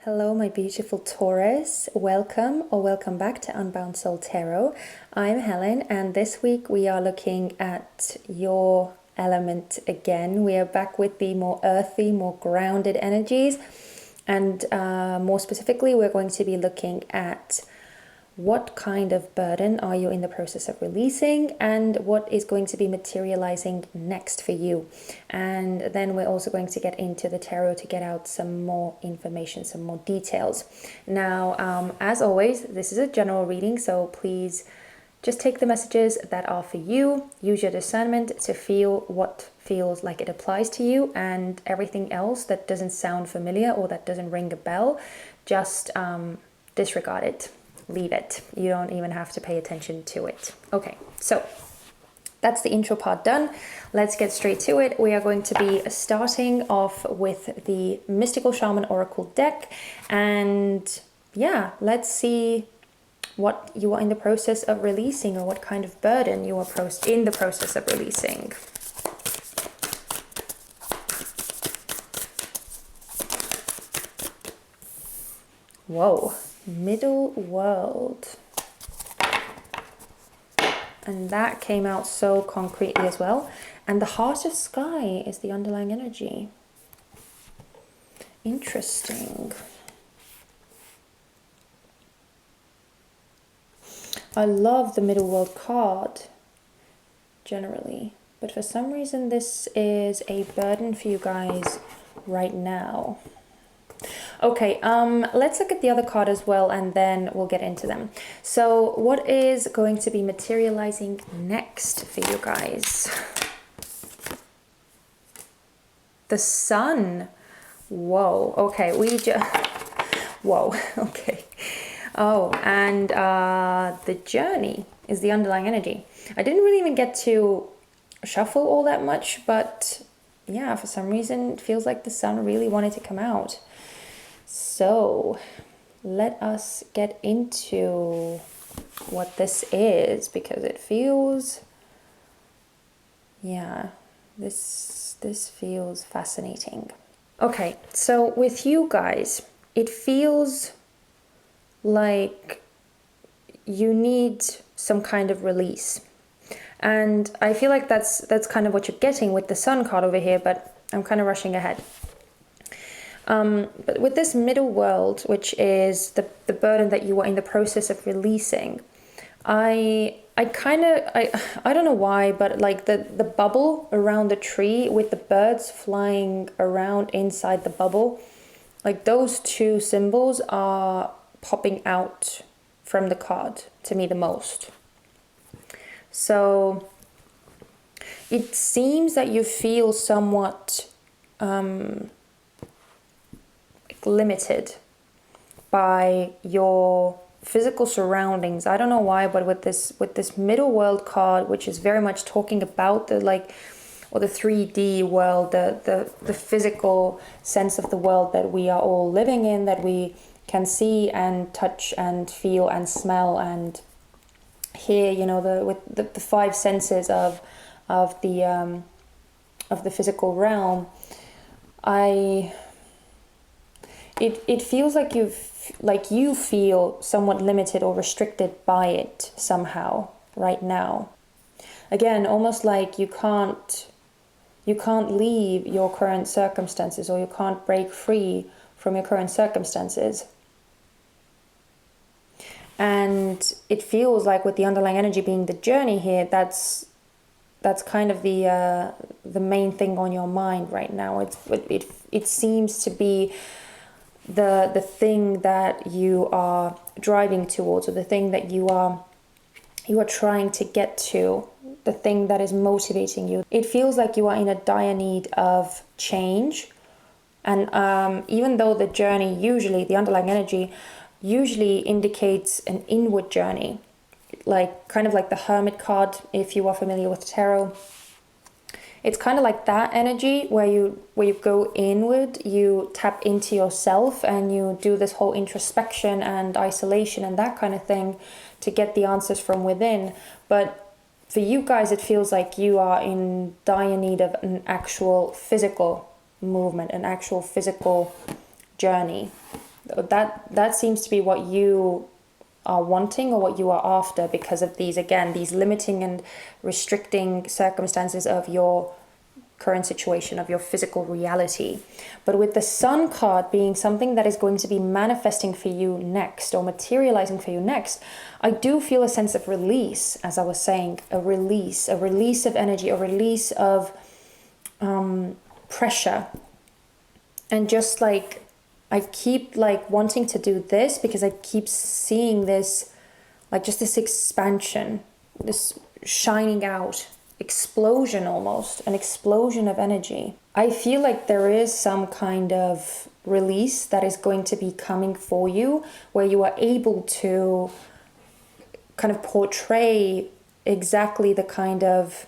Hello, my beautiful Taurus. Welcome or welcome back to Unbound Soul Tarot. I'm Helen, and this week we are looking at your element again. We are back with the more earthy, more grounded energies, and more specifically, we're going to be looking at what kind of burden are you in the process of releasing and what is going to be materializing next for you. And then we're also going to get into the tarot to get out some more information, some more details. Now, as always, this is a general reading, so please just take the messages that are for you, use your discernment to feel what feels like it applies to you, and everything else that doesn't sound familiar or that doesn't ring a bell, just disregard it. Leave it. You don't even have to pay attention to it. Okay, so that's the intro part done. Let's get straight to it. We are going to be starting off with the Mystical Shaman Oracle deck. And yeah, let's see what you are in the process of releasing, or what kind of burden you are in the process of releasing. Whoa. Middle world, and that came out so concretely as well. And the heart of sky is the underlying energy. Interesting. I love the middle world card generally, but for some reason this is a burden for you guys right now. Okay, let's look at the other card as well, and then we'll get into them. So what is going to be materializing next for you guys? The sun. Whoa, okay, whoa, okay. Oh, and the journey is the underlying energy. I didn't really even get to shuffle all that much, but yeah, for some reason it feels like the sun really wanted to come out. So let us get into what this is, because it feels, yeah, this feels fascinating. Okay, so with you guys, it feels like you need some kind of release. And I feel like that's kind of what you're getting with the sun card over here, but I'm kind of rushing ahead. But with this middle world, which is the burden that you are in the process of releasing, I don't know why, but like the bubble around the tree with the birds flying around inside the bubble, like those two symbols are popping out from the card to me the most. So it seems that you feel somewhat limited by your physical surroundings. I don't know why, but with this middle world card, which is very much talking about the the 3D world, the physical sense of the world that we are all living in, that we can see and touch and feel and smell and hear, you know, with the five senses of the physical realm. It feels like you feel somewhat limited or restricted by it somehow right now. Again, almost like you can't leave your current circumstances, or you can't break free from your current circumstances. And it feels like with the underlying energy being the journey here, that's kind of the main thing on your mind right now. It seems to be the thing that you are driving towards, or the thing that you are trying to get to, the thing that is motivating you. It feels like you are in a dire need of change. And even though the journey usually, the underlying energy usually indicates an inward journey, like kind of like the Hermit card, if you are familiar with tarot. It's kind of like that energy where you go inward, you tap into yourself, and you do this whole introspection and isolation and that kind of thing to get the answers from within. But for you guys, it feels like you are in dire need of an actual physical movement, an actual physical journey. that seems to be what you are wanting or what you are after, because of these, again, these limiting and restricting circumstances of your current situation, of your physical reality. But with the Sun card being something that is going to be manifesting for you next, or materializing for you next, I do feel a sense of release, as I was saying, a release of energy, a release of pressure. And just like, I keep like wanting to do this because I keep seeing this, like just this expansion, this shining out, explosion, almost an explosion of energy. I feel like there is some kind of release that is going to be coming for you, where you are able to kind of portray exactly the kind of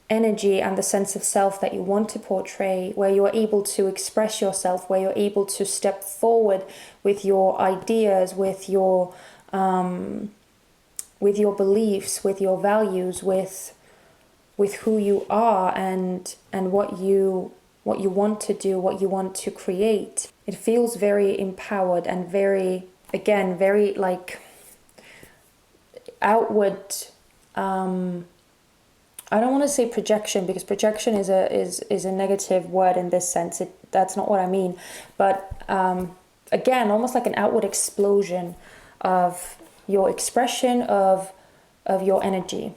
energy and the sense of self that you want to portray, where you are able to express yourself, where you're able to step forward with your ideas, with your beliefs, with your values, with who you are, and what you want to do, what you want to create. It feels very empowered and very, again, very like outward. I don't want to say projection, because projection is a negative word in this sense. That's not what I mean. But again, almost like an outward explosion of your expression of your energy.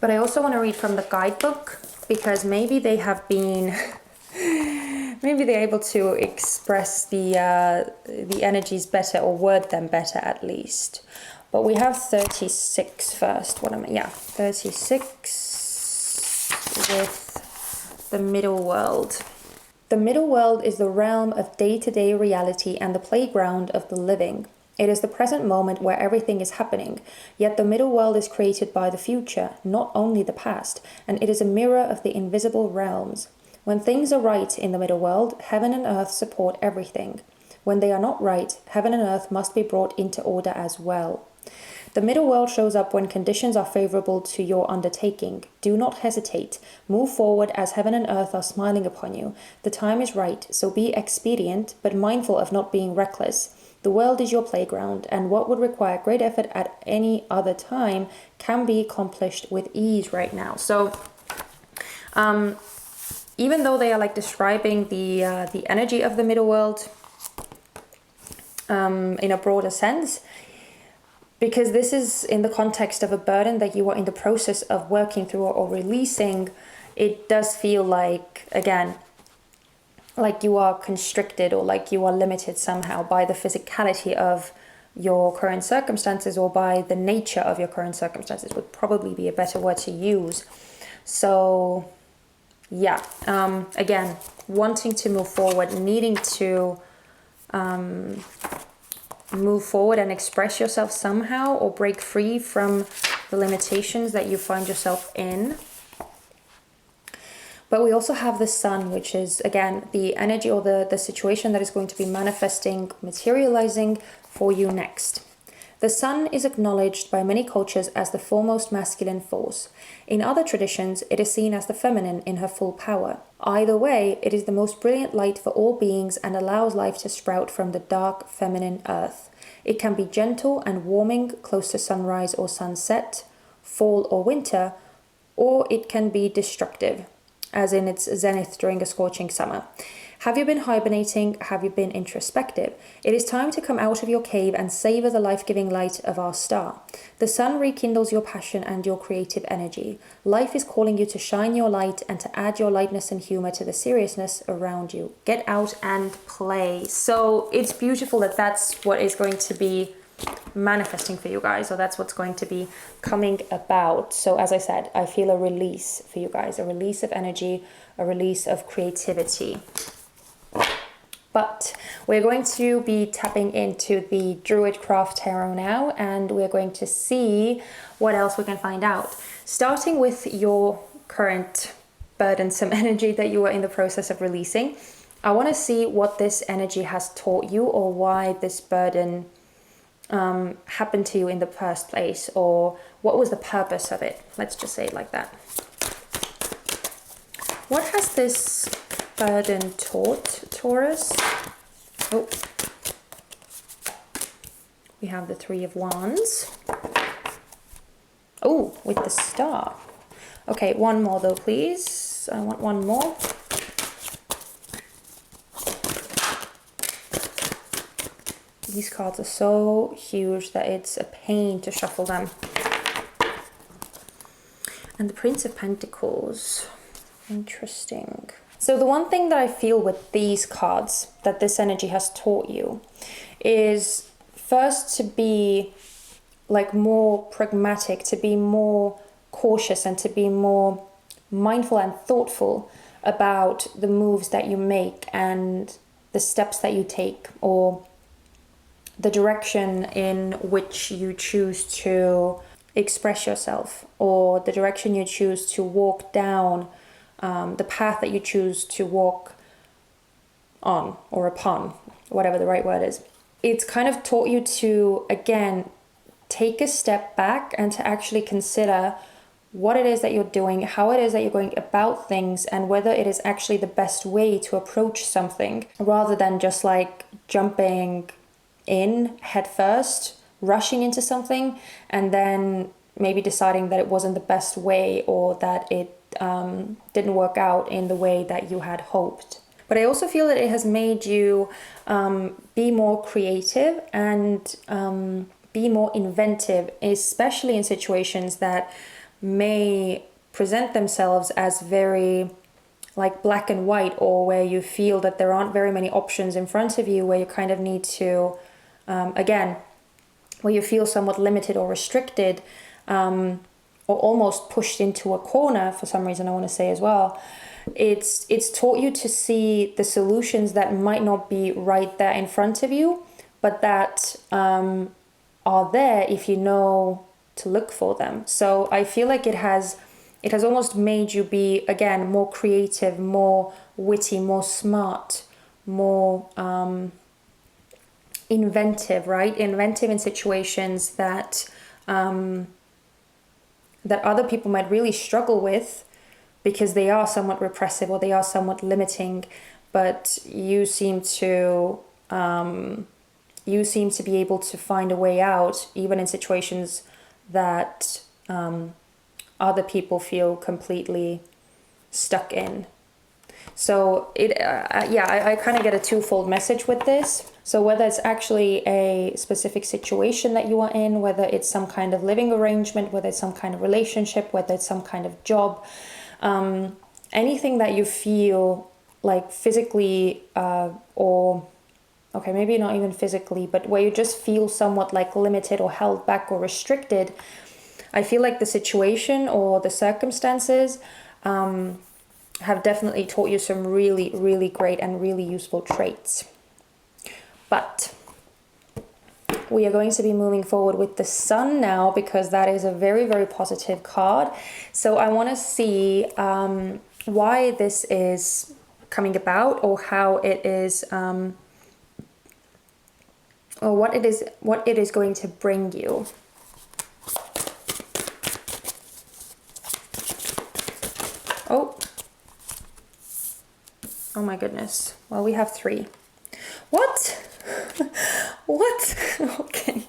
But I also want to read from the guidebook, because maybe they have been, maybe they're able to express the energies better, or word them better at least. But we have 36 first. 36 with the middle world. The middle world is the realm of day-to-day reality and the playground of the living. It is the present moment where everything is happening, yet the middle world is created by the future, not only the past, and it is a mirror of the invisible realms. When things are right in the middle world, heaven and earth support everything. When they are not right, heaven and earth must be brought into order as well. The middle world shows up when conditions are favorable to your undertaking. Do not hesitate. Move forward, as heaven and earth are smiling upon you. The time is right, so be expedient, but mindful of not being reckless. The world is your playground, and what would require great effort at any other time can be accomplished with ease right now. So, even though they are like describing the energy of the middle world in a broader sense, because this is in the context of a burden that you are in the process of working through or releasing, it does feel like, again, like you are constricted, or like you are limited somehow by the physicality of your current circumstances, or by the nature of your current circumstances would probably be a better word to use. So yeah, again, wanting to move forward, needing to move forward and express yourself somehow, or break free from the limitations that you find yourself in. But we also have the Sun, which is, again, the energy or the situation that is going to be manifesting, materializing for you next. The Sun is acknowledged by many cultures as the foremost masculine force. In other traditions, it is seen as the feminine in her full power. Either way, it is the most brilliant light for all beings and allows life to sprout from the dark feminine earth. It can be gentle and warming, close to sunrise or sunset, fall or winter, or it can be destructive, as in its zenith during a scorching summer. Have you been hibernating? Have you been introspective? It is time to come out of your cave and savor the life-giving light of our star. The Sun rekindles your passion and your creative energy. Life is calling you to shine your light and to add your lightness and humor to the seriousness around you. Get out and play. So it's beautiful that that's what is going to be manifesting for you guys, or that's what's going to be coming about. So as I said, I feel a release for you guys, a release of energy, a release of creativity. But we're going to be tapping into the Druid Craft Tarot now, and we're going to see what else we can find out. Starting with your current burdensome energy that you are in the process of releasing, I want to see what this energy has taught you, or why this burden happened to you in the first place, or what was the purpose of it. Let's just say it like that. What has this burden taught, Taurus? Oh, We have the Three of Wands. Oh, with the Star. Okay, one more though, please. I want one more. These cards are so huge that it's a pain to shuffle them. And the Prince of Pentacles. Interesting. So the one thing that I feel with these cards that this energy has taught you is first to be like more pragmatic, to be more cautious, and to be more mindful and thoughtful about the moves that you make and the steps that you take, or the direction in which you choose to express yourself, or the direction you choose to walk down, the path that you choose to walk on or upon, whatever the right word is. It's kind of taught you to, again, take a step back and to actually consider what it is that you're doing, how it is that you're going about things, and whether it is actually the best way to approach something, rather than just like jumping in head first, rushing into something, and then maybe deciding that it wasn't the best way, or that it didn't work out in the way that you had hoped. But I also feel that it has made you be more creative and be more inventive, especially in situations that may present themselves as very like black and white, or where you feel that there aren't very many options in front of you, where you kind of need to, again, where you feel somewhat limited or restricted, or almost pushed into a corner for some reason, I want to say as well. It's taught you to see the solutions that might not be right there in front of you, but that are there if you know to look for them. So I feel like it has almost made you be, again, more creative, more witty, more smart, more inventive, right? Inventive in situations that that other people might really struggle with, because they are somewhat repressive or they are somewhat limiting, but you seem to be able to find a way out, even in situations that other people feel completely stuck in. So I kind of get a twofold message with this. So whether it's actually a specific situation that you are in, whether it's some kind of living arrangement, whether it's some kind of relationship, whether it's some kind of job, anything that you feel like physically or okay, maybe not even physically, but where you just feel somewhat like limited or held back or restricted, I feel like the situation or the circumstances have definitely taught you some really, really great and really useful traits. But we are going to be moving forward with the Sun now, because that is a very, very positive card. So I want to see why this is coming about, or how it is, or what it is going to bring you. Oh my goodness. Well, we have 3. What? What? Okay.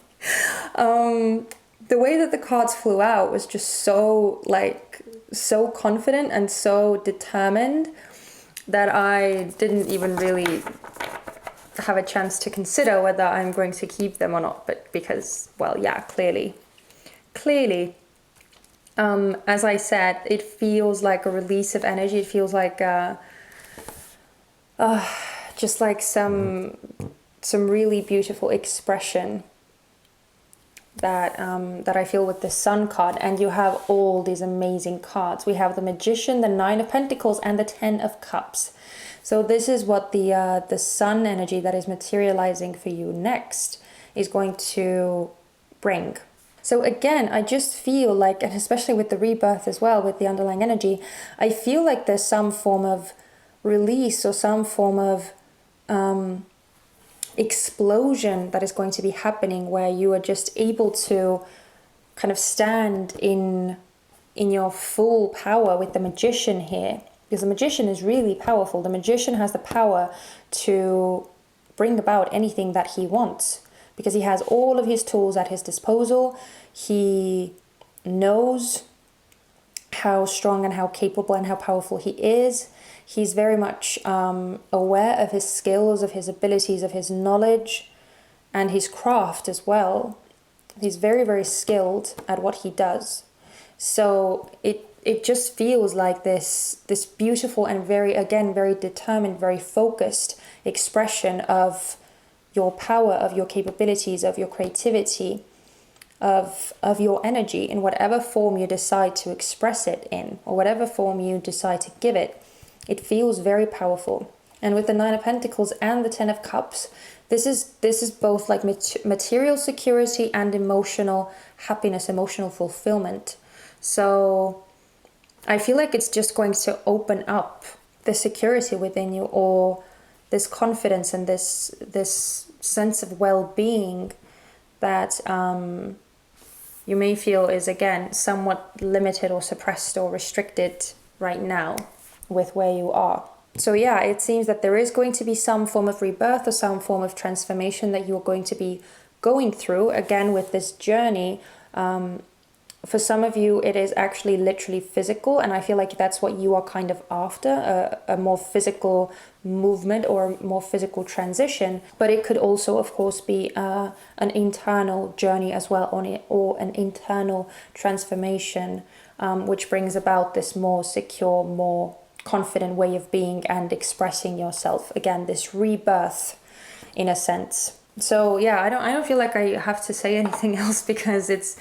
The way that the cards flew out was just so confident and so determined that I didn't even really have a chance to consider whether I'm going to keep them or not. But because, well, yeah, clearly, as I said, it feels like a release of energy. It feels like just like some really beautiful expression that I feel with the Sun card. And you have all these amazing cards. We have the Magician, the 9 of Pentacles, and the 10 of Cups. So this is what the Sun energy that is materializing for you next is going to bring. So again, I just feel like, and especially with the rebirth as well, with the underlying energy, I feel like there's some form of release or some form of explosion that is going to be happening, where you are just able to kind of stand in your full power with the Magician here. Because the Magician is really powerful. The Magician has the power to bring about anything that he wants. because he has all of his tools at his disposal. He knows how strong and how capable and how powerful he is. He's very much aware of his skills, of his abilities, of his knowledge, and his craft as well. He's very, very skilled at what he does. So it just feels like this beautiful and very determined, very focused expression of your power, of your capabilities, of your creativity, of your energy in whatever form you decide to express it in, or whatever form you decide to give it. It feels very powerful. And with the Nine of Pentacles and the Ten of Cups, this is both like material security and emotional happiness, emotional fulfillment. So I feel like it's just going to open up the security within you, or this confidence and this sense of well-being that you may feel is, again, somewhat limited or suppressed or restricted right now with where you are. So yeah, it seems that there is going to be some form of rebirth or some form of transformation that you're going to be going through, again, with this journey. For some of you, it is actually literally physical, and I feel like that's what you are kind of after, a more physical movement or a more physical transition. But it could also, of course, be an internal journey as well, or an internal transformation, which brings about this more secure, more confident way of being and expressing yourself. Again, this rebirth in a sense. So yeah, I don't feel like I have to say anything else, because it's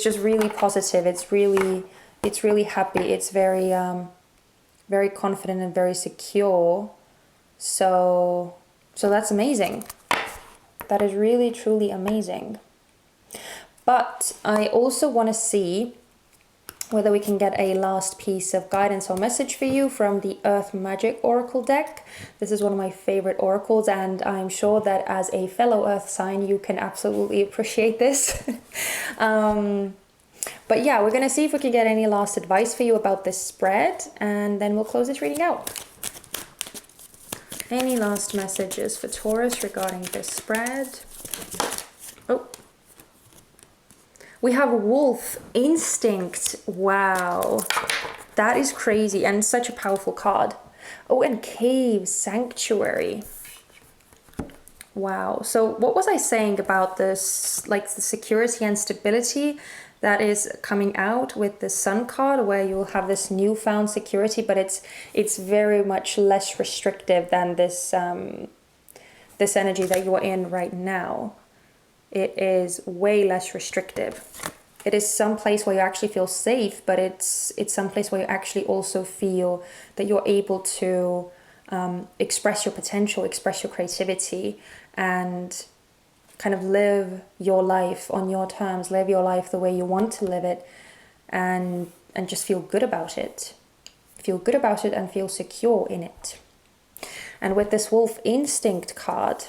just really positive. It's really happy. It's very very confident and very secure. So that's amazing. That is really truly amazing. But I also want to see whether we can get a last piece of guidance or message for you from the Earth Magic Oracle deck. This is one of my favorite oracles, and I'm sure that as a fellow Earth sign, you can absolutely appreciate this. But yeah, we're going to see if we can get any last advice for you about this spread, and then we'll close this reading out. Any last messages for Taurus regarding this spread? Oh. We have Wolf Instinct. Wow. That is crazy and such a powerful card. Oh, and Cave Sanctuary. Wow. So what was I saying about this, like the security and stability that is coming out with the Sun card, where you'll have this newfound security, but it's very much less restrictive than this this energy that you are in right now. It is way less restrictive. It is some place where you actually feel safe, but it's some place where you actually also feel that you're able to express your potential, express your creativity, and kind of live your life on your terms, live your life the way you want to live it, and just feel good about it. Feel good about it and feel secure in it. And with this Wolf Instinct card,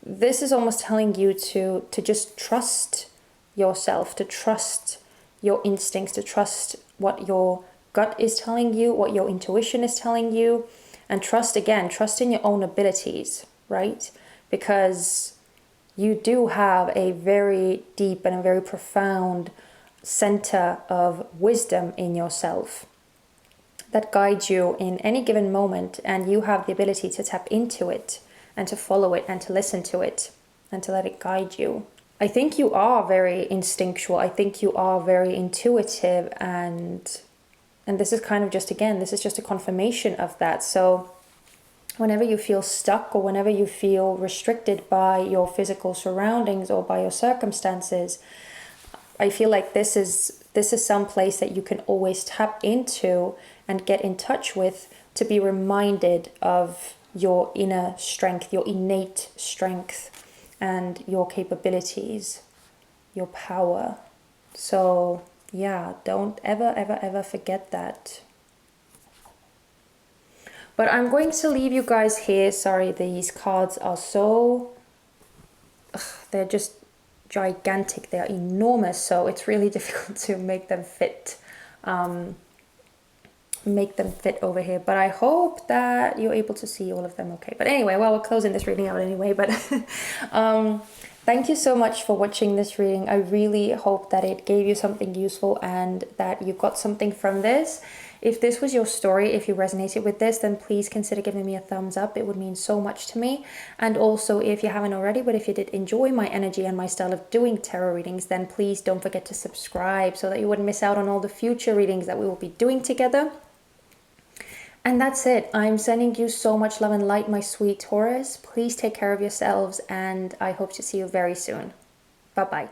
this is almost telling you to just trust yourself, to trust your instincts, to trust what your gut is telling you, what your intuition is telling you, and trust in your own abilities, right? Because you do have a very deep and a very profound center of wisdom in yourself that guides you in any given moment, and you have the ability to tap into it and to follow it and to listen to it and to let it guide you. I think you are very instinctual. I think you are very intuitive, and this is kind of just, again, this is just a confirmation of that. So whenever you feel stuck, or whenever you feel restricted by your physical surroundings or by your circumstances, I feel like this is some place that you can always tap into and get in touch with, to be reminded of your inner strength, your innate strength, and your capabilities, your power. So yeah, don't ever forget that. But I'm going to leave you guys here. Sorry, these cards are so, they're just gigantic, they are enormous, so it's really difficult to make them fit make them fit over here, but I hope that you're able to see all of them okay. But anyway, well, we're closing this reading out anyway, but thank you so much for watching this reading. I really hope that it gave you something useful and that you got something from this. If this was your story, if you resonated with this, then please consider giving me a thumbs up. It would mean so much to me. And also, if you haven't already, but if you did enjoy my energy and my style of doing tarot readings, then please don't forget to subscribe so that you wouldn't miss out on all the future readings that we will be doing together. And that's it. I'm sending you so much love and light, my sweet Taurus. Please take care of yourselves, and I hope to see you very soon. Bye-bye.